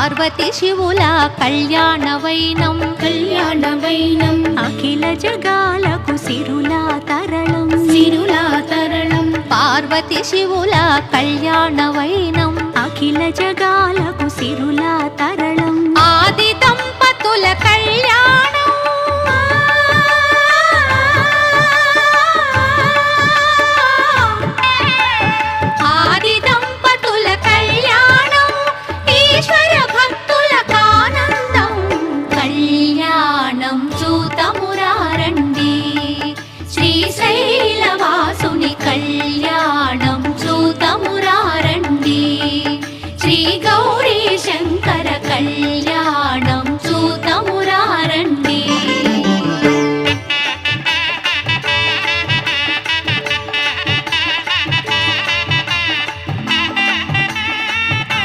పార్వతి శివుల కళ్యాణవైనం కళ్యాణవైనం అఖిల జగాలకు సిరులా తరళం సిరులా తరళం పార్వతి శివుల కళ్యాణవైనం అఖిల జగాలకు సిరులా తరళం ఆది దంపతుల కళ్యాణం ఆది దంపతుల కళ్యాణం ఈశ్వర భక్తులకు ఆనందం కళ్యాణం చూతమురారండి శ్రీశైలవాసుని కళ్యాణం చూతమురారండి శ్రీ గౌ